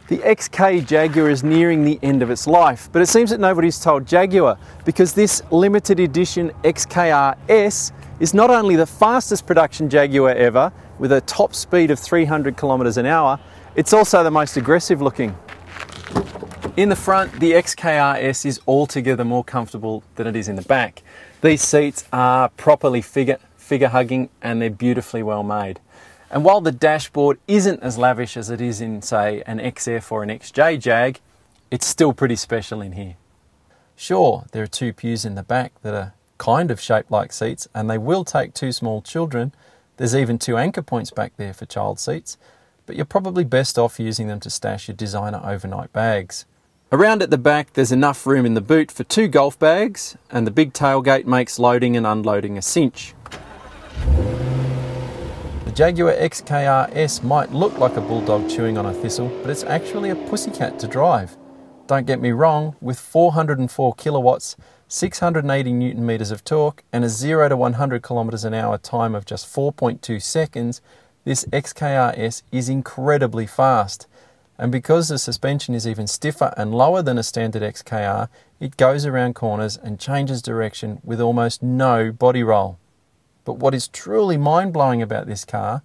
The XK Jaguar is nearing the end of its life, but it seems that nobody's told Jaguar, because this limited edition XKR-S is not only the fastest production Jaguar ever, with a top speed of 300 kilometers an hour, it's also the most aggressive looking. In the front, the XKR-S is altogether more comfortable than it is in the back. These seats are properly figure hugging, and they're beautifully well made. And while the dashboard isn't as lavish as it is in, say, an XF or an XJ Jag, it's still pretty special in here. Sure, there are two pews in the back that are kind of shaped like seats, and they will take two small children. There's even two anchor points back there for child seats, but you're probably best off using them to stash your designer overnight bags. Around at the back, there's enough room in the boot for two golf bags, and the big tailgate makes loading and unloading a cinch. The Jaguar XKR-S might look like a bulldog chewing on a thistle, but it's actually a pussycat to drive. Don't get me wrong, with 404 kilowatts, 680 newton meters of torque, and a 0 to 100 kilometers an hour time of just 4.2 seconds, this XKR-S is incredibly fast. And because the suspension is even stiffer and lower than a standard XKR, it goes around corners and changes direction with almost no body roll. But what is truly mind-blowing about this car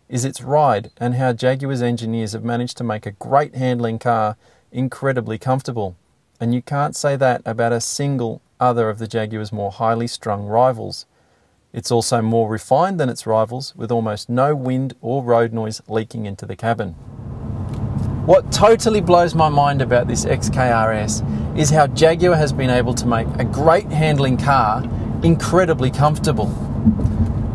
is its ride, and how Jaguar's engineers have managed to make a great handling car incredibly comfortable. And you can't say that about a single other of the Jaguar's more highly strung rivals. It's also more refined than its rivals, with almost no wind or road noise leaking into the cabin. What totally blows my mind about this XKR-S is how Jaguar has been able to make a great handling car incredibly comfortable.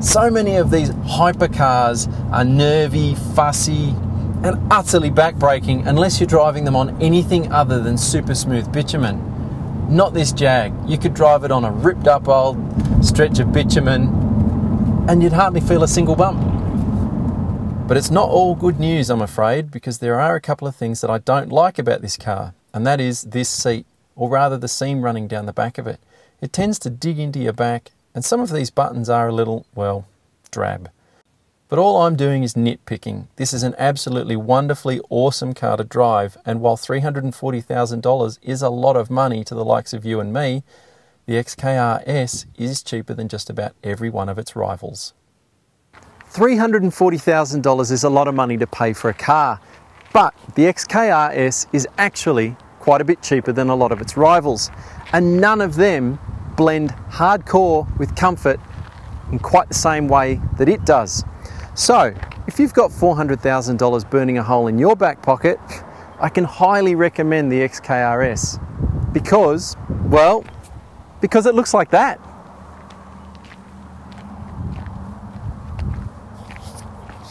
So many of these hypercars are nervy, fussy, and utterly backbreaking unless you're driving them on anything other than super smooth bitumen. Not this Jag. You could drive it on a ripped up old stretch of bitumen and you'd hardly feel a single bump. But it's not all good news, I'm afraid, because there are a couple of things that I don't like about this car, and that is this seat, or rather the seam running down the back of it. It tends to dig into your back, and some of these buttons are a little, well, drab. But all I'm doing is nitpicking. This is an absolutely wonderfully awesome car to drive, and while $340,000 is a lot of money to the likes of you and me, the XKR-S is cheaper than just about every one of its rivals. $340,000 is a lot of money to pay for a car, but the XKR-S is actually quite a bit cheaper than a lot of its rivals, and none of them blend hardcore with comfort in quite the same way that it does. So, if you've got $400,000 burning a hole in your back pocket, I can highly recommend the XKR-S because, well, because it looks like that.